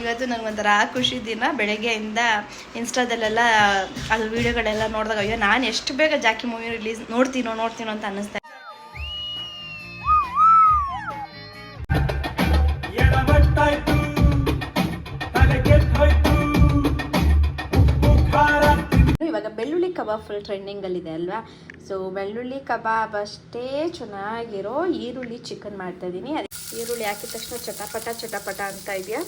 ಇವತ್ತು ನನಗೊಂಥರ ಖುಷಿ ದಿನ. ಬೆಳಗ್ಗೆಯಿಂದ ಇನ್ಸ್ಟಾದಲ್ಲೆಲ್ಲ ಅದು ವಿಡಿಯೋಗಳೆಲ್ಲ ನೋಡಿದಾಗ ಅಯ್ಯೋ ನಾನು ಎಷ್ಟು ಬೇಗ ಜಾಕಿ ಮೂವಿ ರಿಲೀಸ್ ನೋಡ್ತೀನೋ ಅಂತ ಅನ್ನಿಸ್ತಾ. ಇವಾಗ ಬೆಳ್ಳುಳ್ಳಿ ಕಬಾಬ್ ಫುಲ್ ಟ್ರೆಂಡಿಂಗಲ್ಲಿದೆ ಅಲ್ವಾ. ಸೊ ಬೆಳ್ಳುಳ್ಳಿ ಕಬಾಬ್ ಅಷ್ಟೇ ಚೆನ್ನಾಗಿರೋ ಈರುಳ್ಳಿ ಚಿಕನ್ ಮಾಡ್ತಾ ಇದ್ದೀನಿ. ಈರುಳ್ಳಿ ಹಾಕಿದ ತಕ್ಷಣ ಚಟಪಟ ಅಂತ ಇದೆಯಾ.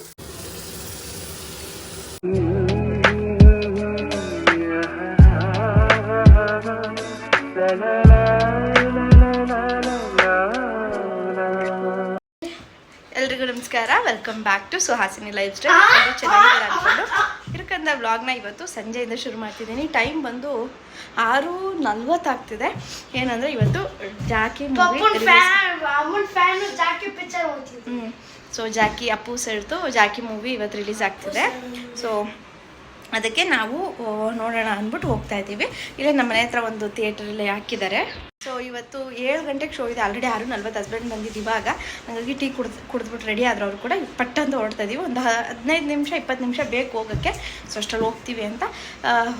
ಎಲ್ರಿಗೂ ನಮಸ್ಕಾರ, welcome back to Suhasini lifestyle. ಚೆನ್ನಾಗಿದ್ದಾರೆ ಅಂದ್ಕೊಂಡು ಇರಕಂದ ವ್ಲಾಗ್ನ ಇವತ್ತು ಸಂಜೆಯಿಂದ ಶುರು ಮಾಡ್ತಿದ್ದೀನಿ. ಟೈಮ್ ಬಂದು 6:40 ಆಗ್ತಿದೆ. ಏನಂದರೆ ಇವತ್ತು ಜಾಕಿ ಸೊ ಜಾಕಿ ಅಪ್ಪು ಸರ್ದು ಜಾಕಿ ಮೂವಿ ಇವತ್ತು ರಿಲೀಸ್ ಆಗ್ತಿದೆ. ಸೊ ಅದಕ್ಕೆ ನಾವು ನೋಡೋಣ ಅಂದ್ಬಿಟ್ಟು ಹೋಗ್ತಾ ಇದ್ದೀವಿ. ಇಲ್ಲೇ ನಮ್ಮ ಮನೆ ಹತ್ರ ಒಂದು ಥಿಯೇಟ್ರಲ್ಲಿ ಹಾಕಿದ್ದಾರೆ. ಸೊ ಇವತ್ತು 7 ಗಂಟೆಗೆ ಶೋ ಇದೆ. ಆಲ್ರೆಡಿ 6:40 ಹಸ್ಬೆಂಡ್ ಬಂದಿದ್ದು ಇವಾಗ. ಹಾಗಾಗಿ ಟೀ ಕುಡಿದ್ಬಿಟ್ಟು ರೆಡಿ ಆದ್ರೆ ಅವರು ಕೂಡ ಪಟ್ಟಂತ ಹೊರಡ್ತಾ ಇದ್ದೀವಿ. ಒಂದು 15 ನಿಮಿಷ 20 ನಿಮಿಷ ಬೇಕು ಹೋಗೋಕ್ಕೆ. ಸೊ ಅಷ್ಟರಲ್ಲಿ ಹೋಗ್ತೀವಿ ಅಂತ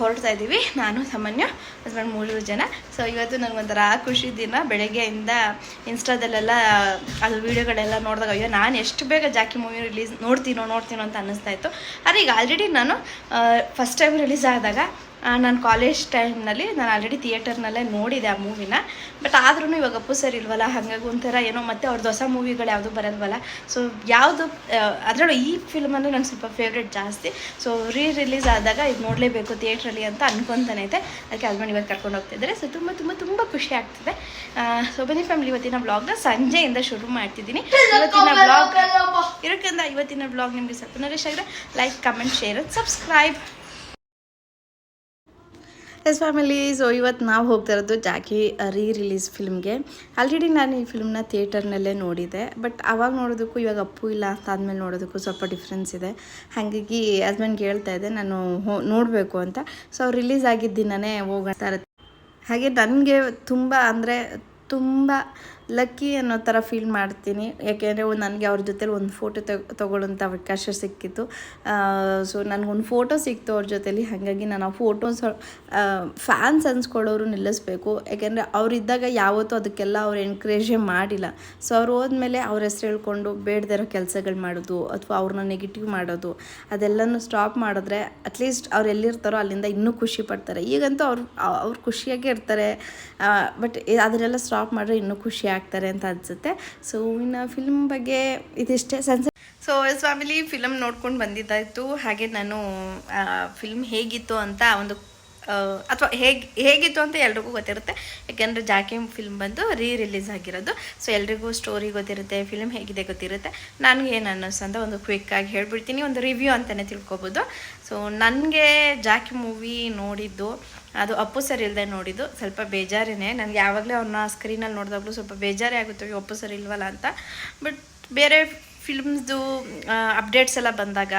ಹೊರಡ್ತಾ ಇದ್ದೀವಿ. ನಾನು ಸಾಮಾನ್ಯ ಹಸ್ಬೆಂಡ್ 3 ಜನ. ಸೊ ಇವತ್ತು ನನಗೊಂಥರ ಖುಷಿ ದಿನ. ಬೆಳಗ್ಗೆಯಿಂದ ಇನ್ಸ್ಟಾದಲ್ಲೆಲ್ಲ ಅದು ವಿಡಿಯೋಗಳೆಲ್ಲ ನೋಡಿದಾಗ ಅಯ್ಯೋ ನಾನು ಎಷ್ಟು ಬೇಗ ಜಾಕಿ ಮೂವಿ ರಿಲೀಸ್ ನೋಡ್ತೀನೋ ಅಂತ ಅನ್ನಿಸ್ತಾ ಇತ್ತು. ಆದರೆ ಈಗ ಆಲ್ರೆಡಿ ನಾನು ಫಸ್ಟ್ ಟೈಮ್ ರಿಲೀಸ್ ಆದಾಗ ನಾನು ಕಾಲೇಜ್ ಟೈಮ್ನಲ್ಲಿ ನಾನು ಆಲ್ರೆಡಿ ಥಿಯೇಟರ್ನಲ್ಲೇ ನೋಡಿದೆ ಆ ಮೂವಿನ. ಬಟ್ ಆದ್ರೂ ಇವಾಗ ಅಪ್ಪು ಸರ್ ಇಲ್ವಲ್ಲ, ಹಾಗಾಗಿ ಒಂಥರ ಏನೋ ಮತ್ತೆ ಅವ್ರದ್ದು ಹೊಸ ಮೂವಿಗಳು ಯಾವುದು ಬರಲ್ವಲ್ಲ. ಸೊ ಯಾವುದು ಅದರಲ್ಲೂ ಈ ಫಿಲ್ಮ್ ಅಂದರೆ ನಂಗೆ ಸ್ವಲ್ಪ ಫೇವ್ರೇಟ್ ಜಾಸ್ತಿ. ಸೊ ರಿಲೀಸ್ ಆದಾಗ ಇದು ನೋಡಲೇಬೇಕು ಥಿಯೇಟ್ರಲ್ಲಿ ಅಂತ ಅನ್ಕೊತಾನೆ ಐತೆ. ಅದಕ್ಕೆ ಹಸ್ಬೆಂಡ್ ಇವಾಗ ಕರ್ಕೊಂಡು ಹೋಗ್ತಿದ್ದಾರೆ. ಸೊ ತುಂಬ ಖುಷಿ ಆಗ್ತಿದೆ. ಸೊ ಬನ್ನಿ ಫ್ಯಾಮಿಲಿ, ಇವತ್ತಿನ ಬ್ಲಾಗ್ನ ಸಂಜೆಯಿಂದ ಶುರು ಮಾಡ್ತಿದ್ದೀನಿ. ಇವತ್ತಿನ ಬ್ಲಾಗ್ ನಿಮಗೆ ಸ್ವಲ್ಪ ಇಷ್ಟ ಆಗಿದ್ರೆ like, comment, share and subscribe. S family, so ಇವತ್ತು ನಾವು ಹೋಗ್ತಾ ಇರೋದು ಜಾಕಿ ರಿಲೀಸ್ ಫಿಲ್ಮ್ಗೆ. ಆಲ್ರೆಡಿ ನಾನು ಈ ಫಿಲ್ಮ್ನ ಥಿಯೇಟರ್ನಲ್ಲೇ ನೋಡಿದೆ. ಬಟ್ ಆವಾಗ ನೋಡೋದಕ್ಕೂ ಇವಾಗ ಅಪ್ಪು ಇಲ್ಲ ಅಂತ ಆದಮೇಲೆ ನೋಡೋದಕ್ಕೂ ಸ್ವಲ್ಪ ಡಿಫ್ರೆನ್ಸ್ ಇದೆ. ಹಾಗಾಗಿ ಹಸ್ಬೆಂಡ್ಗೆ ಹೇಳ್ತಾ ಇದ್ದೆ ನಾನು ನೋಡಬೇಕು ಅಂತ. ಸೊ ಅವ್ರು ರಿಲೀಸ್ ಆಗಿದ್ದ ದಿನವೇ ಹೋಗ್ತಾ ಇರುತ್ತೆ. ಹಾಗೆ ನನಗೆ ತುಂಬ ಲಕ್ಕಿ ಅನ್ನೋ ಥರ ಫೀಲ್ ಮಾಡ್ತೀನಿ. ಯಾಕೆಂದರೆ ನನಗೆ ಅವ್ರ ಜೊತೆಲಿ ಒಂದು ಫೋಟೋ ತೊಗೊಳ್ಳೋಂಥ ಅವಕಾಶ ಸಿಕ್ಕಿತ್ತು. ಸೊ ನನಗೊಂದು ಫೋಟೋ ಸಿಕ್ತು ಅವ್ರ ಜೊತೆಲಿ. ಹಾಗಾಗಿ ನಾನು ಆ ಫೋಟೋಸ್ ಫ್ಯಾನ್ಸ್ ಅನ್ಸ್ಕೊಳ್ಳೋರು ನಿಲ್ಲಿಸ್ಬೇಕು. ಯಾಕೆಂದರೆ ಅವರಿದ್ದಾಗ ಯಾವತ್ತೂ ಅದಕ್ಕೆಲ್ಲ ಅವ್ರು ಎನ್ಕರೇಜೇ ಮಾಡಿಲ್ಲ. ಸೊ ಅವ್ರು ಹೋದ್ಮೇಲೆ ಅವ್ರ ಹೆಸ್ರು ಹೇಳ್ಕೊಂಡು ಬೇಡದೇ ಇರೋ ಕೆಲಸಗಳು ಮಾಡೋದು ಅಥವಾ ಅವ್ರನ್ನ ನೆಗೆಟಿವ್ ಮಾಡೋದು ಅದೆಲ್ಲನೂ ಸ್ಟಾಪ್ ಮಾಡಿದ್ರೆ ಅಟ್ಲೀಸ್ಟ್ ಅವ್ರು ಎಲ್ಲಿರ್ತಾರೋ ಅಲ್ಲಿಂದ ಇನ್ನೂ ಖುಷಿ ಪಡ್ತಾರೆ. ಈಗಂತೂ ಅವ್ರು ಖುಷಿಯಾಗೇ ಇರ್ತಾರೆ. ಬಟ್ ಅದನ್ನೆಲ್ಲ ಸ್ಟಾಪ್ ಮಾಡಿದ್ರೆ ಇನ್ನೂ ಖುಷಿ ಆಗ್ತಾರೆ ಅಂತ ಅನಿಸುತ್ತೆ. ಸೊ ಇನ್ನು ಫಿಲ್ಮ್ ಬಗ್ಗೆ ಇದಿಷ್ಟೇ. ಸೊ ಎಸ್ ಫ್ಯಾಮಿಲಿ, ಫಿಲಮ್ ನೋಡ್ಕೊಂಡು ಬಂದಿದ್ದಾಯಿತು. ಹಾಗೆ ನಾನು ಫಿಲ್ಮ್ ಹೇಗಿತ್ತು ಅಂತ ಅಥವಾ ಹೇಗಿತ್ತು ಅಂತ ಎಲ್ರಿಗೂ ಗೊತ್ತಿರುತ್ತೆ. ಯಾಕೆಂದರೆ ಜಾಕಿ ಫಿಲ್ಮ್ ಬಂದು ರಿಲೀಸ್ ಆಗಿರೋದು. ಸೊ ಎಲ್ರಿಗೂ ಸ್ಟೋರಿ ಗೊತ್ತಿರುತ್ತೆ, ಫಿಲ್ಮ್ ಹೇಗಿದೆ ಗೊತ್ತಿರುತ್ತೆ. ನನಗೆ ಏನು ಅನ್ನಿಸ್ತು ಅಂತ ಒಂದು ಕ್ವಿಕ್ಕಾಗಿ ಹೇಳ್ಬಿಡ್ತೀನಿ. ಒಂದು ರಿವ್ಯೂ ಅಂತಲೇ ತಿಳ್ಕೊಬೋದು. ಸೊ ನನಗೆ ಜಾಕಿ ಮೂವಿ ನೋಡಿದ್ದು ಅದು ಅಪ್ಪು ಸರ್ ಇಲ್ಲದೆ ನೋಡಿದ್ದು ಸ್ವಲ್ಪ ಬೇಜಾರೇನೆ. ನನಗೆ ಯಾವಾಗಲೇ ಅವ್ರನ್ನ ಸ್ಕ್ರೀನಲ್ಲಿ ನೋಡಿದಾಗಲೂ ಸ್ವಲ್ಪ ಬೇಜಾರೇ ಆಗುತ್ತೆ ಅಪ್ಪು ಸರ್ ಇಲ್ವಲ್ಲ ಅಂತ. ಬಟ್ ಬೇರೆ ಫಿಲ್ಮ್ಸ್ದು ಅಪ್ಡೇಟ್ಸ್ ಎಲ್ಲ ಬಂದಾಗ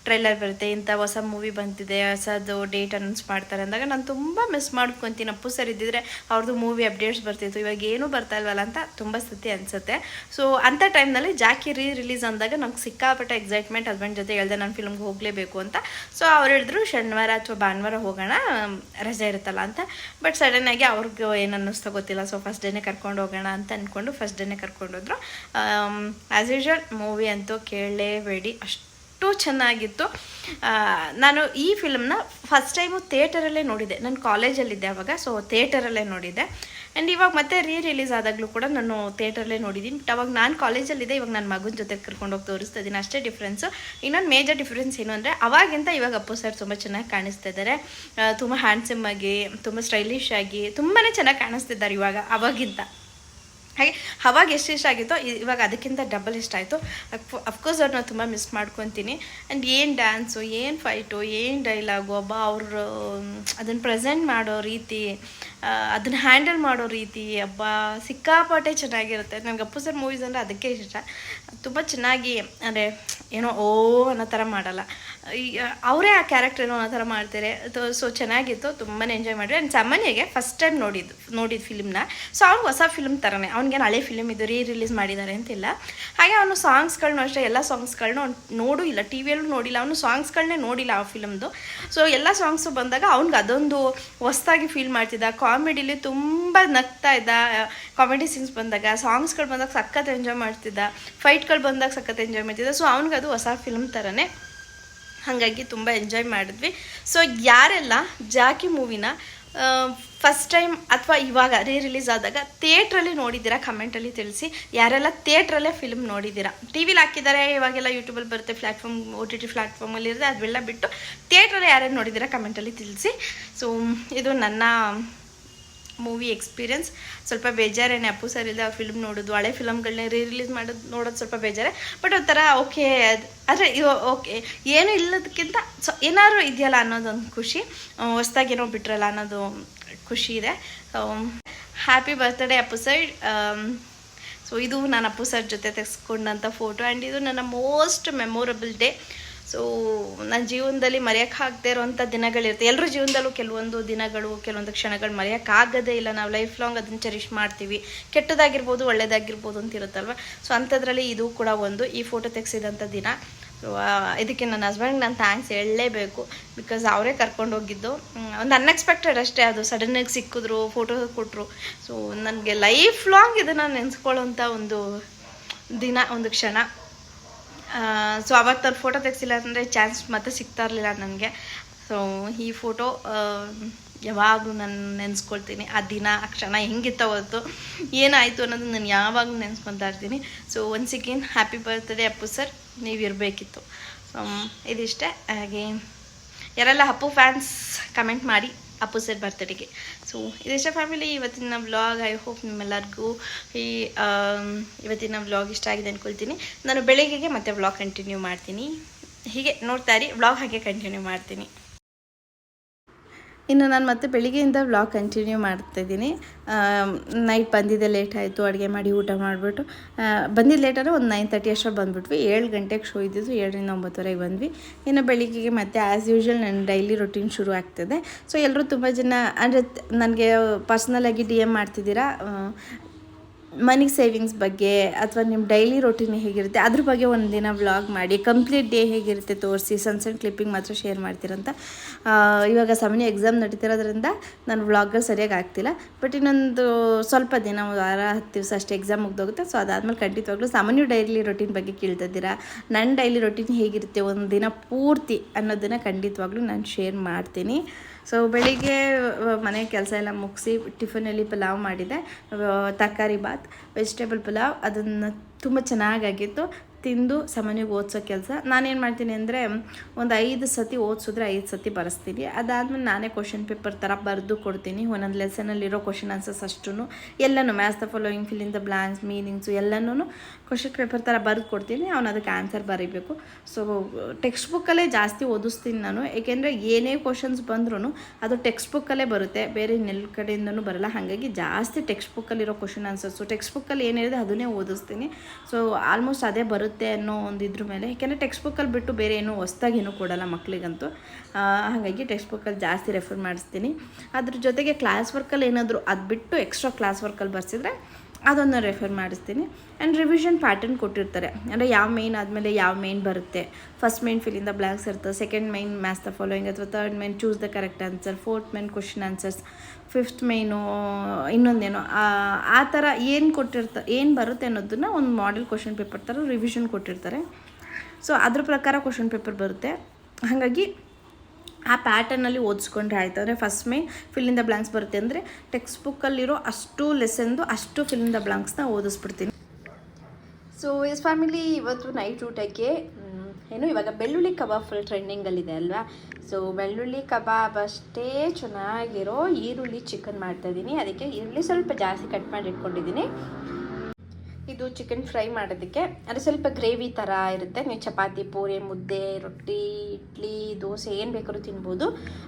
ಟ್ರೈಲರ್ ಬರುತ್ತೆ, ಇಂಥ ಹೊಸ ಮೂವಿ ಬಂದಿದೆ, ಹೊಸದು ಡೇಟ್ ಅನೌನ್ಸ್ ಮಾಡ್ತಾರೆ ಅಂದಾಗ ನಾನು ತುಂಬ ಮಿಸ್ ಮಾಡ್ಕೊತೀನಿ. ಅಪ್ಪು ಸರ್ ಇದ್ದಿದ್ರೆ ಅವ್ರದ್ದು ಮೂವಿ ಅಪ್ಡೇಟ್ಸ್ ಬರ್ತಿತ್ತು. ಇವಾಗ ಏನೂ ಬರ್ತಾ ಇಲ್ವಲ್ಲ ಅಂತ ತುಂಬ ಸತಿ ಅನಿಸುತ್ತೆ. ಸೊ ಅಂಥ ಟೈಮ್ನಲ್ಲಿ ಜಾಕಿ ರಿಲೀಸ್ ಅಂದಾಗ ನಂಗೆ ಸಿಕ್ಕಾಪಟ್ಟೆ ಎಕ್ಸೈಟ್ಮೆಂಟ್. ಹಸ್ಬೆಂಡ್ ಜೊತೆ ಹೇಳ್ದೆ ನಾನು ಫಿಲ್ಮ್ಗೆ ಹೋಗಲೇಬೇಕು ಅಂತ. ಸೊ ಅವ್ರು ಹೇಳಿದ್ರು ಶನಿವಾರ ಅಥವಾ ಭಾನುವಾರ ಹೋಗೋಣ, ರಜೆ ಇರುತ್ತಲ್ಲ ಅಂತ. ಬಟ್ ಸಡನ್ನಾಗಿ ಅವ್ರಿಗೆ ಏನು ಅನ್ನಿಸ್ತಾ ಗೊತ್ತಿಲ್ಲ. ಸೊ ಫಸ್ಟ್ ಡೇನೇ ಕರ್ಕೊಂಡು ಹೋಗೋಣ ಅಂತ ಅಂದ್ಕೊಂಡು ಫಸ್ಟ್ ಡೇನೇ ಕರ್ಕೊಂಡೋದ್ರು. ಆ್ಯಸ್ ಯೂಶ್ವಲ್ ಮೂವಿ ಅಂತೂ ಕೇಳಲೇಬೇಡಿ, ಅಷ್ಟು ಚೆನ್ನಾಗಿತ್ತು. ನಾನು ಈ ಫಿಲ್ಮ್ನ ಫಸ್ಟ್ ಟೈಮು ಥಿಯೇಟರಲ್ಲೇ ನೋಡಿದ್ದೆ. ನಾನು ಕಾಲೇಜಲ್ಲಿದ್ದೆ ಆವಾಗ. ಸೊ ಥಿಯೇಟರಲ್ಲೇ ನೋಡಿದ್ದೆ. ಆ್ಯಂಡ್ ಇವಾಗ ಮತ್ತೆ ರಿಲೀಸ್ ಆದಾಗಲೂ ಕೂಡ ನಾನು ಥಿಯೇಟರಲ್ಲೇ ನೋಡಿದ್ದೀನಿ. ಬಟ್ ಅವಾಗ ನಾನು ಕಾಲೇಜಲ್ಲಿದ್ದೆ, ಇವಾಗ ನನ್ನ ಮಗನ ಜೊತೆ ಕರ್ಕೊಂಡೋಗಿ ತೋರಿಸ್ತಾ ಇದ್ದೀನಿ, ಅಷ್ಟೇ ಡಿಫ್ರೆನ್ಸು. ಇನ್ನೊಂದು ಮೇಜರ್ ಡಿಫ್ರೆನ್ಸ್ ಏನು ಅಂದರೆ ಅವಾಗಿಂತ ಇವಾಗ ಅಪ್ಪು ಸರ್ ತುಂಬ ಚೆನ್ನಾಗಿ ಕಾಣಿಸ್ತಾ ಇದ್ದಾರೆ. ತುಂಬ ಹ್ಯಾಂಡ್ಸಮ್ ಆಗಿ, ತುಂಬ ಸ್ಟೈಲಿಶ್ ಆಗಿ ತುಂಬಾ ಚೆನ್ನಾಗಿ ಕಾಣಿಸ್ತಿದ್ದಾರೆ ಇವಾಗ ಅವಾಗಿಂತ. ಹಾಗೆ ಅವಾಗ ಎಷ್ಟು ಇಷ್ಟ ಆಗಿತ್ತೋ ಇವಾಗ ಅದಕ್ಕಿಂತ ಡಬಲ್ ಇಷ್ಟ ಆಯಿತು. ಅಫ್ಕೋರ್ಸ್ ಅವ್ರನ್ನ ತುಂಬ ಮಿಸ್ ಮಾಡ್ಕೊತೀನಿ. ಆ್ಯಂಡ್ ಏನು ಡ್ಯಾನ್ಸು, ಏನು ಫೈಟು, ಏನು ಡೈಲಾಗು, ಅವರು ಅದನ್ನು ಪ್ರೆಸೆಂಟ್ ಮಾಡೋ ರೀತಿ, ಅದನ್ನು ಹ್ಯಾಂಡಲ್ ಮಾಡೋ ರೀತಿ ಸಿಕ್ಕಾಪಟ್ಟೆ ಚೆನ್ನಾಗಿರುತ್ತೆ. ನನಗೆ ಅಪ್ಪು ಸರ್ ಮೂವೀಸ್ ಅಂದರೆ ಅದಕ್ಕೆ ಇಷ್ಟ. ತುಂಬ ಚೆನ್ನಾಗಿ ಅಂದರೆ ಏನೋ ಅನ್ನೋ ಥರ ಮಾಡಲ್ಲ, ಅವರೇ ಆ ಕ್ಯಾರೆಕ್ಟರ್ ಏನೋ ಅನ್ನೋ ಥರ ಮಾಡ್ತಾರೆ. ಸೊ ಚೆನ್ನಾಗಿತ್ತು, ತುಂಬಾ ಎಂಜಾಯ್ ಮಾಡಿದೆ. ಆ್ಯಂಡ್ ಸಾಮಾನ್ಯಗೆ ಫಸ್ಟ್ ಟೈಮ್ ನೋಡಿದ್ದು ಫಿಲ್ಮ್ನ. ಸೊ ಅವ್ನು ಹೊಸ ಫಿಲ್ಮ್ ಥರನೇ, ಅವ್ನಿಗೆ ಅವ್ನಿಗೆ ಹಳೆ ಫಿಲ್ಮ್ ಇದು ರಿಲೀಸ್ ಮಾಡಿದ್ದಾರೆ ಅಂತಿಲ್ಲ. ಹಾಗೆ ಅವನು ಸಾಂಗ್ಸ್ಗಳನ್ನೂ ಅಷ್ಟೇ ಎಲ್ಲ ಸಾಂಗ್ಸ್ಗಳನ್ನೂ ಅವ್ನು ನೋಡೂ ಇಲ್ಲ, ಟಿ ವಿಯಲ್ಲೂ ನೋಡಿಲ್ಲ, ಅವನು ಸಾಂಗ್ಸ್ಗಳನ್ನೇ ನೋಡಿಲ್ಲ ಆ ಫಿಲಮ್ದು. ಸೊ ಎಲ್ಲ ಸಾಂಗ್ಸು ಬಂದಾಗ ಅವ್ನಿಗೆ ಅದೊಂದು ಹೊಸ್ದಾಗಿ ಫೀಲ್ ಮಾಡ್ತಿದ್ದ. ಕಾಮಿಡಿಲಿ ತುಂಬ ನಗ್ತಾ ಇದ್ದ, ಕಾಮಿಡಿ ಸೀನ್ಸ್ ಬಂದಾಗ, ಸಾಂಗ್ಸ್ಗಳು ಬಂದಾಗ ಸಖತ್ ಎಂಜಾಯ್ ಮಾಡ್ತಿದ್ದ, ಫೈಟ್ಗಳು ಬಂದಾಗ ಸಖತ್ ಎಂಜಾಯ್ ಮಾಡ್ತಿದ್ದ. ಸೊ ಅವ್ನಿಗೆ ಅದು ಹೊಸ ಫಿಲ್ಮ್ ಥರನೇ, ಹಾಗಾಗಿ ತುಂಬ ಎಂಜಾಯ್ ಮಾಡಿದ್ವಿ. ಸೊ ಯಾರೆಲ್ಲ ಜಾಕಿ ಮೂವಿನ ಫಸ್ಟ್ ಟೈಮ್ ಅಥವಾ ಇವಾಗ ರಿಲೀಸ್ ಆದಾಗ ಥಿಯೇಟ್ರಲ್ಲಿ ನೋಡಿದ್ದೀರಾ ಕಮೆಂಟಲ್ಲಿ ತಿಳಿಸಿ. ಯಾರೆಲ್ಲ ಥಿಯೇಟ್ರಲ್ಲೇ ಫಿಲ್ಮ್ ನೋಡಿದ್ದೀರಾ, ಟಿ ವಿಲಿ ಹಾಕಿದ್ದಾರೆ, ಇವಾಗೆಲ್ಲ ಯೂಟ್ಯೂಬಲ್ಲಿ ಬರುತ್ತೆ, ಪ್ಲ್ಯಾಟ್ಫಾರ್ಮ್ OTT ಪ್ಲ್ಯಾಟ್ಫಾರ್ಮಲ್ಲಿ ಇರುತ್ತೆ, ಅದೆಲ್ಲ ಬಿಟ್ಟು ಥಿಯೇಟ್ರಲ್ಲಿ ಯಾರ್ಯಾರು ನೋಡಿದ್ದೀರಾ ಕಮೆಂಟಲ್ಲಿ ತಿಳಿಸಿ. ಸೊ ಇದು ನನ್ನ ಮೂವಿ ಎಕ್ಸ್ಪೀರಿಯನ್ಸ್. ಸ್ವಲ್ಪ ಬೇಜಾರೇನೆ, ಅಪ್ಪು ಸರ್ ಇಲ್ಲದೆ ಆ ಫಿಲ್ಮ್ ನೋಡೋದು, ಹಳೆ ಫಿಲಮ್ಗಳನ್ನೇ ರಿಲೀಸ್ ನೋಡೋದು ಸ್ವಲ್ಪ ಬೇಜಾರೆ. ಬಟ್ ಒಂಥರ ಓಕೆ, ಆದರೆ ಓಕೆ, ಏನೂ ಇಲ್ಲದಕ್ಕಿಂತ ಏನಾದ್ರು ಇದೆಯಲ್ಲ ಅನ್ನೋದೊಂದು ಖುಷಿ, ಹೊಸ್ದಾಗಿ ಏನೋ ಬಿಟ್ರಲ್ಲ ಅನ್ನೋದು ಖುಷಿ ಇದೆ. Happy birthday Appu sir. So ಇದು ನಾನು ಅಪ್ಪು ಸರ್ ಜೊತೆ ತೆಗೆಸ್ಕೊಂಡಂಥ ಫೋಟೋ, ಆ್ಯಂಡ್ ಇದು ನನ್ನ ಮೋಸ್ಟ್ ಮೆಮೊರಬಲ್ ಡೇ. ಸೊ ನನ್ನ ಜೀವನದಲ್ಲಿ ಮರೆಯೋಕ್ಕಾಗದೇ ಇರೋವಂಥ ದಿನಗಳಿರುತ್ತೆ. ಎಲ್ಲರ ಜೀವನದಲ್ಲೂ ಕೆಲವೊಂದು ದಿನಗಳು, ಕೆಲವೊಂದು ಕ್ಷಣಗಳು ಮರೆಯೋಕ್ಕಾಗದೇ ಇಲ್ಲ. ನಾವು ಲೈಫ್ ಲಾಂಗ್ ಅದನ್ನು ಚೆರಿಷ್ ಮಾಡ್ತೀವಿ, ಕೆಟ್ಟದಾಗಿರ್ಬೋದು ಒಳ್ಳೇದಾಗಿರ್ಬೋದು ಅಂತ ಇರುತ್ತಲ್ವ. ಸೊ ಅಂಥದ್ರಲ್ಲಿ ಇದು ಕೂಡ ಒಂದು, ಈ ಫೋಟೋ ತೆಗೆಸಿದಂಥ ದಿನ. ಸೊ ಇದಕ್ಕೆ ನನ್ನ ಹಸ್ಬೆಂಡ್ಗೆ ನಾನು ಥ್ಯಾಂಕ್ಸ್ ಹೇಳಲೇಬೇಕು, ಬಿಕಾಸ್ ಅವರೇ ಕರ್ಕೊಂಡು ಹೋಗಿದ್ದು. ಒಂದು ಅನ್ಎಕ್ಸ್ಪೆಕ್ಟೆಡ್ ಅಷ್ಟೇ, ಅದು ಸಡನ್ನಾಗಿ ಸಿಕ್ಕಿದ್ರು, ಫೋಟೋ ಕೊಟ್ಟರು. ಸೊ ನನಗೆ ಲೈಫ್ ಲಾಂಗ್ ಇದನ್ನು ನೆನೆಸ್ಕೊಳ್ಳೋಂಥ ಒಂದು ದಿನ, ಒಂದು ಕ್ಷಣ. ಸೊ ಅವತ್ತು ನಾನು ಫೋಟೋ ತೆಗೆಸಿಲ್ಲ ಅಂದರೆ ಚಾನ್ಸ್ ಮತ್ತೆ ಸಿಗ್ತಾ ಇರಲಿಲ್ಲ ನನಗೆ. ಸೊ ಈ ಫೋಟೋ ಯಾವಾಗಲೂ ನಾನು ನೆನೆಸ್ಕೊಳ್ತೀನಿ. ಆ ದಿನ, ಆ ಕ್ಷಣ ಹೆಂಗಿತ್ತು ಅವತ್ತು, ಏನಾಯಿತು ಅನ್ನೋದು ನಾನು ಯಾವಾಗಲೂ ನೆನೆಸ್ಕೊತಾ ಇರ್ತೀನಿ. So once again happy birthday Appu sir, ನೀವು ಇರಬೇಕಿತ್ತು. ಸೊ ಇದಿಷ್ಟೇ. ಹಾಗೆ ಯಾರೆಲ್ಲ ಅಪ್ಪು ಫ್ಯಾನ್ಸ್ ಕಮೆಂಟ್ ಮಾಡಿ ಅಪ್ಪು ಸರ್ ಬರ್ತ್ಡೇಗೆ. ಸೊ ಇದಿಷ್ಟೇ ಫ್ಯಾಮಿಲಿ, ಇವತ್ತಿನ ವ್ಲಾಗ್. ಐ ಹೋಪ್ ನಿಮ್ಮೆಲ್ಲರಿಗೂ ಇವತ್ತಿನ ವ್ಲಾಗ್ ಇಷ್ಟ ಆಗಿದೆ ಅಂದ್ಕೊಳ್ತೀನಿ. ನಾನು ಬೆಳಿಗ್ಗೆಗೆ ಮತ್ತೆ ವ್ಲಾಗ್ ಕಂಟಿನ್ಯೂ ಮಾಡ್ತೀನಿ. ಹೀಗೆ ನೋಡ್ತಾ ಇರಿ, ವ್ಲಾಗ್ ಹಾಗೆ ಕಂಟಿನ್ಯೂ ಮಾಡ್ತೀನಿ. ಇನ್ನು ನಾನು ಮತ್ತೆ ಬೆಳಿಗ್ಗೆಯಿಂದ ವ್ಲಾಗ್ ಕಂಟಿನ್ಯೂ ಮಾಡ್ತಾಯಿದ್ದೀನಿ. ನೈಟ್ ಬಂದಿದ್ದೆ ಲೇಟ್ ಆಯಿತು, ಅಡುಗೆ ಮಾಡಿ ಊಟ ಮಾಡಿಬಿಟ್ಟು ಬಂದಿದ್ದು ಲೇಟಾದರೆ ಒಂದು 9:30 ಅಷ್ಟರಲ್ಲಿ ಬಂದುಬಿಟ್ವಿ. 7 ಗಂಟೆಗೆ ಶೋ ಇದ್ದಿದ್ದು, 7ರಿಂದ 9:30 ಬಂದ್ವಿ. ಇನ್ನು ಬೆಳಿಗ್ಗೆಗೆ ಮತ್ತೆ ಆ್ಯಸ್ ಯೂಶ್ವಲ್ ನನ್ನ ಡೈಲಿ ರೊಟೀನ್ ಶುರು ಆಗ್ತದೆ. ಸೊ ಎಲ್ಲರೂ ತುಂಬ ಜನ ಅಂದರೆ ನನಗೆ ಪರ್ಸ್ನಲಾಗಿ DM ಮಾಡ್ತಿದ್ದೀರಾ, ಮನಿ ಸೇವಿಂಗ್ಸ್ ಬಗ್ಗೆ ಅಥವಾ ನಿಮ್ಮ ಡೈಲಿ ರೊಟೀನ್ ಹೇಗಿರುತ್ತೆ ಅದ್ರ ಬಗ್ಗೆ ಒಂದಿನ ವ್ಲಾಗ್ ಮಾಡಿ, ಕಂಪ್ಲೀಟ್ ಡೇ ಹೇಗಿರುತ್ತೆ ತೋರಿಸಿ, ಸಣ್ಣ ಕ್ಲಿಪ್ಪಿಂಗ್ ಮಾತ್ರ ಶೇರ್ ಮಾಡ್ತೀರಂತ. ಇವಾಗ ಸಾಮಾನ್ಯ ಎಕ್ಸಾಮ್ ನಡೀತಿರೋದ್ರಿಂದ ನಾನು ವ್ಲಾಗ್ಗಳು ಸರಿಯಾಗಿ ಆಗ್ತಿಲ್ಲ. ಬಟ್ ಇನ್ನೊಂದು ಸ್ವಲ್ಪ ದಿನ, ಒಂದು ವಾರ 10 ದಿವಸ ಅಷ್ಟೇ ಎಕ್ಸಾಮ್ ಮುಗ್ದೋಗುತ್ತೆ. ಸೊ ಅದಾದಮೇಲೆ ಖಂಡಿತವಾಗ್ಲೂ ಸಾಮಾನ್ಯ ಡೈಲಿ ರೊಟೀನ್ ಬಗ್ಗೆ ಕೇಳ್ತಿದ್ದೀರಾ, ನನ್ನ ಡೈಲಿ ರೊಟೀನ್ ಹೇಗಿರುತ್ತೆ ಒಂದು ದಿನ ಪೂರ್ತಿ ಅನ್ನೋದನ್ನು ಖಂಡಿತವಾಗ್ಲೂ ನಾನು ಶೇರ್ ಮಾಡ್ತೀನಿ. ಸೊ ಬೆಳಿಗ್ಗೆ ಮನೆ ಕೆಲಸ ಎಲ್ಲ ಮುಗಿಸಿ ಟಿಫನಲ್ಲಿ ಪಲಾವ್ ಮಾಡಿದೆ, ತರಕಾರಿ ಬಾತ್, ವೆಜಿಟೇಬಲ್ ಪಲಾವ್. ಅದನ್ನು ತುಂಬ ಚೆನ್ನಾಗಾಗಿತ್ತು. ತಿಂದು ಸಾಮಾನ್ಯವಾಗಿ ಓದಿಸೋ ಕೆಲಸ ನಾನೇನು ಮಾಡ್ತೀನಿ ಅಂದರೆ, ಒಂದು 5 ಸತಿ ಓದಿಸಿದ್ರೆ 5 ಸತಿ ಬರೆಸ್ತೀನಿ. ಅದಾದಮೇಲೆ ನಾನೇ ಕ್ವಶನ್ ಪೇಪರ್ ಥರ ಬರೆದು ಕೊಡ್ತೀನಿ. ಒಂದೊಂದು ಲೆಸನಲ್ಲಿರೋ ಕ್ವಶನ್ ಆನ್ಸರ್ಸ್ ಅಷ್ಟೂ ಎಲ್ಲನೂ, maths the following, fill in the blanks, meanings ಎಲ್ಲನೂ ಕ್ವಶನ್ ಪೇಪರ್ ಥರ ಬರೆದು ಕೊಡ್ತೀನಿ. ಅವನು ಅದಕ್ಕೆ ಆನ್ಸರ್ ಬರೀಬೇಕು. ಸೊ ಟೆಕ್ಸ್ಟ್ ಬುಕ್ಕಲ್ಲೇ ಜಾಸ್ತಿ ಓದಿಸ್ತೀನಿ ನಾನು, ಏಕೆಂದರೆ ಏನೇ ಕ್ವಶನ್ಸ್ ಬಂದ್ರೂ ಅದು ಟೆಕ್ಸ್ಟ್ ಬುಕ್ಕಲ್ಲೇ ಬರುತ್ತೆ, ಬೇರೆ ಇನ್ನೆಲ್ಲ ಕಡೆಯಿಂದನೂ ಬರೋಲ್ಲ. ಹಾಗಾಗಿ ಜಾಸ್ತಿ ಟೆಕ್ಸ್ಟ್ ಬುಕ್ಕಲ್ಲಿರೋ ಕ್ವಶನ್ ಆನ್ಸರ್ಸು, ಟೆಕ್ಸ್ಟ್ ಬುಕ್ಕಲ್ಲಿ ಏನಿದೆ ಅದನ್ನೇ ಓದಿಸ್ತೀನಿ. ಸೊ ಆಲ್ಮೋಸ್ಟ್ ಅದೇ ಬರುತ್ತೆ ಅನ್ನೋ ಒಂದು ಇದ್ರ ಮೇಲೆ, ಯಾಕೆಂದರೆ ಟೆಕ್ಸ್ಟ್ ಬುಕ್ಕಲ್ಲಿ ಬಿಟ್ಟು ಬೇರೆ ಏನೂ ಹೊಸ್ದಾಗೇನೂ ಕೊಡೋಲ್ಲ ಮಕ್ಕಳಿಗಂತೂ. ಹಾಗಾಗಿ ಟೆಕ್ಸ್ಟ್ ಬುಕ್ಕಲ್ಲಿ ಜಾಸ್ತಿ ರೆಫರ್ ಮಾಡಿಸ್ತೀನಿ. ಅದ್ರ ಜೊತೆಗೆ ಕ್ಲಾಸ್ ವರ್ಕಲ್ಲಿ ಏನಾದರೂ ಅದು ಬಿಟ್ಟು ಎಕ್ಸ್ಟ್ರಾ ಕ್ಲಾಸ್ ವರ್ಕಲ್ಲಿ ಬರ್ಸಿದ್ರೆ ಅದನ್ನು ರೆಫರ್ ಮಾಡಿಸ್ತೀನಿ. ಆ್ಯಂಡ್ ರಿವಿಷನ್ ಪ್ಯಾಟರ್ನ್ ಕೊಟ್ಟಿರ್ತಾರೆ, ಅಂದರೆ ಯಾವ ಮೇನ್ ಆದಮೇಲೆ ಯಾವ ಮೇನ್ ಬರುತ್ತೆ. First main fill in the blanks ಇರ್ತದೆ, second main maths the following, ಅಥವಾ third main choose the correct answer, fourth main question answers, fifth main ಇನ್ನೊಂದೇನೋ, ಆ ಥರ ಏನು ಬರುತ್ತೆ ಅನ್ನೋದನ್ನು ಒಂದು ಮಾಡೆಲ್ ಕ್ವಶನ್ ಪೇಪರ್ ಥರ ರಿವಿಷನ್ ಕೊಟ್ಟಿರ್ತಾರೆ. ಸೊ ಅದ್ರ ಪ್ರಕಾರ ಕ್ವಶನ್ ಪೇಪರ್ ಬರುತ್ತೆ. ಹಾಗಾಗಿ ಆ ಪ್ಯಾಟರ್ನಲ್ಲಿ ಓದಿಸ್ಕೊಂಡ್ರೆ ಆಯಿತು. ಅಂದರೆ first main fill in the blanks ಬರುತ್ತೆ ಅಂದರೆ ಟೆಕ್ಸ್ಟ್ ಬುಕ್ಕಲ್ಲಿರೋ ಅಷ್ಟು ಲೆಸನ್ದು ಅಷ್ಟು ಫಿಲ್ ಇನ್ ದ ಬ್ಲಾಂಕ್ಸ್ನ ಓದಿಸ್ಬಿಡ್ತೀನಿ. ಸೊ ಎಸ್ ಫ್ಯಾಮಿಲಿ, ಇವತ್ತು ನೈಟ್ ಊಟಕ್ಕೆ ಇವಾಗ ಬೆಳ್ಳುಳ್ಳಿ ಕಬಾಬ್ ಫುಲ್ ಟ್ರೆಂಡಿಂಗಲ್ಲಿದೆ ಅಲ್ವಾ. ಸೊ ಬೆಳ್ಳುಳ್ಳಿ ಕಬಾಬ್ ಅಷ್ಟೇ ಚೆನ್ನಾಗಿರೋ ಈರುಳ್ಳಿ ಚಿಕನ್ ಮಾಡ್ತಾಯಿದ್ದೀನಿ. ಅದಕ್ಕೆ ಈರುಳ್ಳಿ ಸ್ವಲ್ಪ ಜಾಸ್ತಿ ಕಟ್ ಮಾಡಿ ಇಟ್ಕೊಂಡಿದ್ದೀನಿ. ಇದು ಚಿಕನ್ ಫ್ರೈ ಮಾಡೋದಕ್ಕೆ, ಅಂದರೆ ಸ್ವಲ್ಪ ಗ್ರೇವಿ ಥರ ಇರುತ್ತೆ. ನೀವು ಚಪಾತಿ, ಪೂರಿ, ಮುದ್ದೆ, ರೊಟ್ಟಿ, ಇಡ್ಲಿ, ದೋಸೆ ಏನು ಬೇಕಾದ್ರೂ ತಿನ್ಬೋದು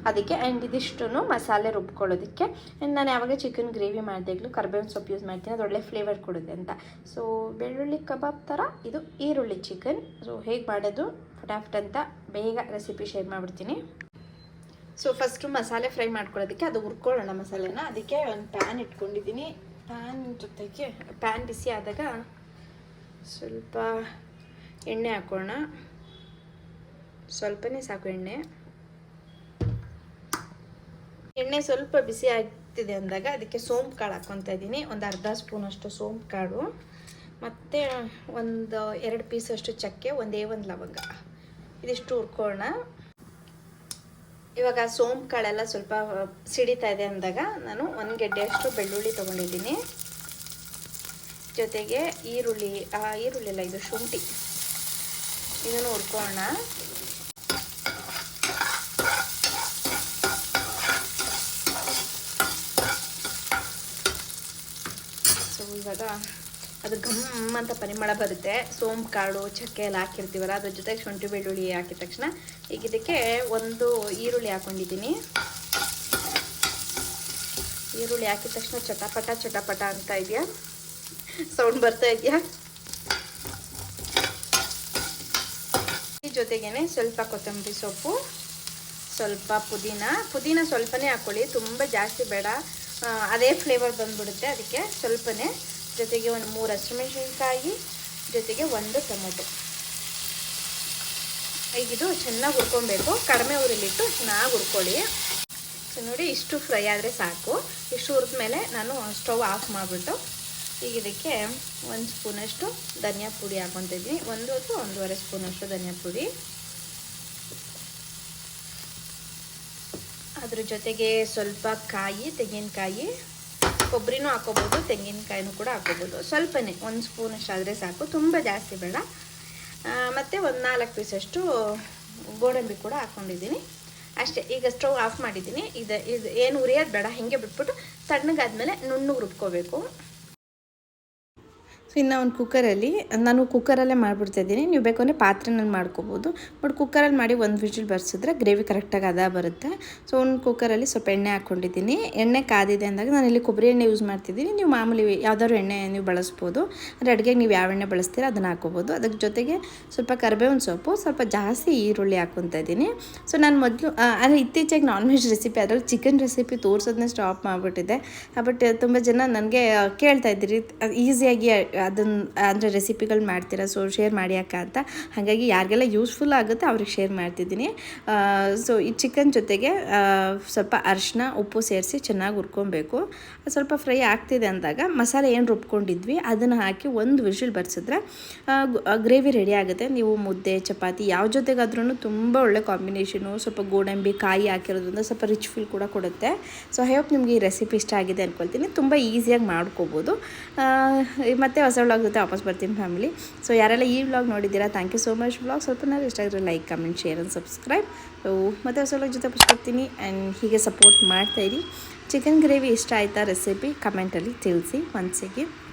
ಅದಕ್ಕೆ. ಆ್ಯಂಡ್ ಇದಿಷ್ಟು ಮಸಾಲೆ ರುಬ್ಕೊಳ್ಳೋದಕ್ಕೆ. ಆ್ಯಂಡ್ ನಾನು ಯಾವಾಗ ಚಿಕನ್ ಗ್ರೇವಿ ಮಾಡಿದಾಗಲೂ ಕರ್ಬೇವಿನ ಸೊಪ್ಪು ಯೂಸ್ ಮಾಡ್ತೀನಿ, ಅದು ಒಳ್ಳೆ ಫ್ಲೇವರ್ ಕೊಡುತ್ತೆ ಅಂತ. ಸೊ ಬೆಳ್ಳುಳ್ಳಿ ಕಬಾಬ್ ಥರ ಇದು ಈರುಳ್ಳಿ ಚಿಕನ್. ಸೊ ಹೇಗೆ ಮಾಡೋದು ಫಟಾಫಟ್ ಅಂತ ಬೇಗ ರೆಸಿಪಿ ಶೇರ್ ಮಾಡಿಬಿಡ್ತೀನಿ. ಸೊ ಫಸ್ಟು ಮಸಾಲೆ ಫ್ರೈ ಮಾಡ್ಕೊಳ್ಳೋದಕ್ಕೆ ಅದು ಹುರ್ಕೊಳ್ಳೋಣ ಮಸಾಲೆನ. ಅದಕ್ಕೆ ಒಂದು ಪ್ಯಾನ್ ಇಟ್ಕೊಂಡಿದ್ದೀನಿ. ಪ್ಯಾನ್ ಬಿಸಿ ಆದಾಗ ಸ್ವಲ್ಪ ಎಣ್ಣೆ ಹಾಕೋಣ. ಸ್ವಲ್ಪನೇ ಸಾಕು ಎಣ್ಣೆ ಸ್ವಲ್ಪ ಬಿಸಿ ಆಗ್ತಿದೆ ಅಂದಾಗ ಅದಕ್ಕೆ ಸೋಂಪು ಕಾಳು ಹಾಕ್ಕೊತಾ ಇದ್ದೀನಿ. ಒಂದು ಅರ್ಧ ಸ್ಪೂನಷ್ಟು ಸೋಂಪು ಕಾಳು, ಮತ್ತು ಒಂದು 2 ಪೀಸಷ್ಟು ಚಕ್ಕೆ, ಒಂದು ಲವಂಗ, ಇದಿಷ್ಟು ಹುರ್ಕೊಳ್ಳೋಣ. ಇವಾಗ ಸೋಂಪು ಕಾಳೆಲ್ಲ ಸ್ವಲ್ಪ ಸಿಡಿತಾ ಇದೆ ಅಂದಾಗ ನಾನು 1 ಗೆಡ್ಡೆಯಷ್ಟು ಬೆಳ್ಳುಳ್ಳಿ ತೊಗೊಂಡಿದ್ದೀನಿ. ಜೊತೆಗೆ ಈರುಳ್ಳಿ ಅಲ್ಲ, ಇದು ಶುಂಠಿ, ಇದನ್ನು ಹುರ್ಕೊಳ್ಳೋಣ. ಸೊ ಇವಾಗ ಅದು ಘಮ್ ಅಂತ ಪರಿಮಳ ಬರುತ್ತೆ. ಸೋಂಪು ಕಾಳು ಚಕ್ಕೆ ಎಲ್ಲ ಹಾಕಿರ್ತೀವಲ್ಲ, ಅದ್ರ ಜೊತೆಗೆ ಶುಂಠಿ ಬೆಳ್ಳುಳ್ಳಿ ಹಾಕಿದ ತಕ್ಷಣ ಈಗ ಇದಕ್ಕೆ 1 ಈರುಳ್ಳಿ ಹಾಕೊಂಡಿದ್ದೀನಿ. ಈರುಳ್ಳಿ ಹಾಕಿದ ತಕ್ಷಣ ಚಟಪಟ ಅಂತ ಇದೆಯಾ, ಸೌಂಡ್ ಬರ್ತಾ ಇದೆಯಾ? ಜೊತೆಗೇನೆ ಸ್ವಲ್ಪ ಕೊತ್ತಂಬರಿ ಸೊಪ್ಪು, ಸ್ವಲ್ಪ ಪುದೀನ ಸ್ವಲ್ಪನೇ ಹಾಕ್ಕೊಳ್ಳಿ, ತುಂಬ ಜಾಸ್ತಿ ಬೇಡ, ಅದೇ ಫ್ಲೇವರ್ ಬಂದ್ಬಿಡುತ್ತೆ. ಅದಕ್ಕೆ ಸ್ವಲ್ಪನೇ. ಜೊತೆಗೆ ಒಂದು 3 ಹಸಿಮೆಣಸಿನ್ಕಾಯಿ, ಜೊತೆಗೆ 1 ಟೊಮೊಟೊ. ಈಗಿದು ಚೆನ್ನಾಗಿ ಹುರ್ಕೊಬೇಕು. ಕಡಿಮೆ ಉರಿಲಿಟ್ಟು ಚೆನ್ನಾಗಿ ಹುರ್ಕೊಳ್ಳಿ. ಸೊ ನೋಡಿ, ಇಷ್ಟು ಫ್ರೈ ಆದರೆ ಸಾಕು. ಇಷ್ಟು ಹುರಿದ್ಮೇಲೆ ನಾನು ಸ್ಟವ್ ಆಫ್ ಮಾಡಿಬಿಟ್ಟು ಈಗ ಇದಕ್ಕೆ 1 ಸ್ಪೂನಷ್ಟು ಧನಿಯಾ ಪುಡಿ ಹಾಕ್ಕೊತಿದ್ದೀನಿ. 1 ಅಥವಾ 1.5 ಸ್ಪೂನಷ್ಟು ಧನಿಯಾ ಪುಡಿ. ಅದ್ರ ಜೊತೆಗೆ ಸ್ವಲ್ಪ ತೆಂಗಿನಕಾಯಿ, ಕೊಬ್ಬರಿನೂ ಹಾಕೋಬೋದು, ತೆಂಗಿನಕಾಯಿನೂ ಕೂಡ ಹಾಕೋಬೋದು. ಸ್ವಲ್ಪನೇ 1 ಸ್ಪೂನಷ್ಟು ಆದರೆ ಸಾಕು, ತುಂಬ ಜಾಸ್ತಿ ಬೇಡ. ಮತ್ತು ಒಂದು 4 ಪೀಸಷ್ಟು ಗೋಡಂಬಿ ಕೂಡ ಹಾಕ್ಕೊಂಡಿದ್ದೀನಿ. ಅಷ್ಟೇ. ಈಗ ಸ್ಟವ್ ಆಫ್ ಮಾಡಿದ್ದೀನಿ. ಇದು ಏನು ಉರಿಯೋದು ಬೇಡ, ಹಿಂಗೆ ಬಿಟ್ಬಿಟ್ಟು ತಣ್ಣಗಾದ್ಮೇಲೆ ನುಣ್ಣಗೆ ರುಬ್ಕೋಬೇಕು. ಸೊ ಇನ್ನು ಒಂದು ಕುಕ್ಕರಲ್ಲಿ, ನಾನು ಕುಕ್ಕರಲ್ಲೇ ಮಾಡಿಬಿಡ್ತಾಯಿದ್ದೀನಿ. ನೀವು ಬೇಕಂದರೆ ಪಾತ್ರೆನಲ್ಲಿ ಮಾಡ್ಕೋಬೋದು. ಬಟ್ ಕುಕ್ಕರಲ್ಲಿ ಮಾಡಿ 1 ವಿಜಿಲ್ ಬರ್ಸಿದ್ರೆ ಗ್ರೇವಿ ಕರೆಕ್ಟಾಗಿ ಬರುತ್ತೆ. ಸೊ ಒಂದು ಕುಕ್ಕರಲ್ಲಿ ಸ್ವಲ್ಪ ಎಣ್ಣೆ ಹಾಕ್ಕೊಂಡಿದ್ದೀನಿ. ಎಣ್ಣೆ ಕಾದಿದೆ ಅಂದಾಗ ನಾನು ಇಲ್ಲಿ ಕೊಬ್ಬರಿ ಎಣ್ಣೆ ಯೂಸ್ ಮಾಡ್ತಿದ್ದೀನಿ. ನೀವು ಮಾಮೂಲಿ ಯಾವ್ದಾದ್ರು ಎಣ್ಣೆ ನೀವು ಬಳಸ್ಬೋದು. ಅಂದರೆ ಅಡುಗೆಗೆ ನೀವು ಯಾವ ಎಣ್ಣೆ ಬಳಸ್ತೀರ ಅದನ್ನು ಹಾಕೋಬೋದು. ಅದಕ್ಕೆ ಜೊತೆಗೆ ಸ್ವಲ್ಪ ಕರಿಬೇವಿನ ಸೊಪ್ಪು, ಸ್ವಲ್ಪ ಜಾಸ್ತಿ ಈರುಳ್ಳಿ ಹಾಕ್ಕೊತಾ ಇದ್ದೀನಿ. ಸೊ ನಾನು ಮೊದಲು ಅಂದರೆ ಇತ್ತೀಚೆಗೆ ನಾನ್ ವೆಜ್ ರೆಸಿಪಿ, ಅದರಲ್ಲಿ ಚಿಕನ್ ರೆಸಿಪಿ ತೋರಿಸೋದನ್ನೇ ಸ್ಟಾಪ್ ಮಾಡಿಬಿಟ್ಟಿದೆ. ಬಟ್ ತುಂಬ ಜನ ನನಗೆ ಕೇಳ್ತಾ ಇದ್ದೀರಿ ಈಸಿಯಾಗಿ ಅದನ್ನು ಅಂದರೆ ರೆಸಿಪಿಗಳು ಮಾಡ್ತೀರಾ, ಸೊ ಶೇರ್ ಮಾಡಿ ಅಕ್ಕ ಅಂತ. ಹಾಗಾಗಿ ಯಾರಿಗೆಲ್ಲ ಯೂಸ್ಫುಲ್ ಆಗುತ್ತೆ ಅವ್ರಿಗೆ ಶೇರ್ ಮಾಡ್ತಿದ್ದೀನಿ. ಸೊ ಈ ಚಿಕನ್ ಜೊತೆಗೆ ಸ್ವಲ್ಪ ಅರಿಶಿನ ಉಪ್ಪು ಸೇರಿಸಿ ಚೆನ್ನಾಗಿ ಹುರ್ಕೊಬೇಕು. ಸ್ವಲ್ಪ ಫ್ರೈ ಆಗ್ತಿದೆ ಅಂದಾಗ ಮಸಾಲೆ ಏನು ರುಬ್ಕೊಂಡಿದ್ವಿ ಅದನ್ನು ಹಾಕಿ 1 ವಿಜಿಲ್ ಬರ್ಸಿದ್ರೆ ಗ್ರೇವಿ ರೆಡಿ ಆಗುತ್ತೆ. ನೀವು ಮುದ್ದೆ ಚಪಾತಿ ಯಾವ ಜೊತೆಗಾದ್ರೂ ತುಂಬ ಒಳ್ಳೆ ಕಾಂಬಿನೇಷನು. ಸ್ವಲ್ಪ ಗೋಡಂಬಿ ಕಾಯಿ ಹಾಕಿರೋದ್ರಿಂದ ಸ್ವಲ್ಪ ರಿಚ್ ಫೀಲ್ ಕೂಡ ಕೊಡುತ್ತೆ. ಸೊ ಐ ಹೋಪ್ ನಿಮಗೆ ಈ ರೆಸಿಪಿ ಇಷ್ಟ ಆಗಿದೆ ಅಂದ್ಕೊಳ್ತೀನಿ. ತುಂಬ ಈಸಿಯಾಗಿ ಮಾಡ್ಕೋಬೋದು. ಮತ್ತು ಹೊಸ ವ್ಲಾಗ್ ಜೊತೆ ವಾಪಸ್ ಬರ್ತೀನಿ ಫ್ಯಾಮಿಲಿ. ಸೊ ಯಾರೆಲ್ಲ ಈ ವ್ಲಾಗ್ ನೋಡಿದ್ದೀರಾ, thank you so much. Vlog ಸ್ವಲ್ಪ ಇಷ್ಟ ಆಗಿದ್ರೆ like, comment, share and subscribe. ಮತ್ತು ಹೊಸ ವ್ಲಾಗ್ ಜೊತೆ ವಾಪಸ್ ಬರ್ತೀನಿ. ಆ್ಯಂಡ್ ಹೀಗೆ ಸಪೋರ್ಟ್ ಮಾಡ್ತಾಯಿರಿ. ಚಿಕನ್ ಗ್ರೇವಿ ಇಷ್ಟ ಆಯಿತಾ ರೆಸಿಪಿ ಕಮೆಂಟಲ್ಲಿ ತಿಳಿಸಿ. ಒನ್ಸಿಗೆ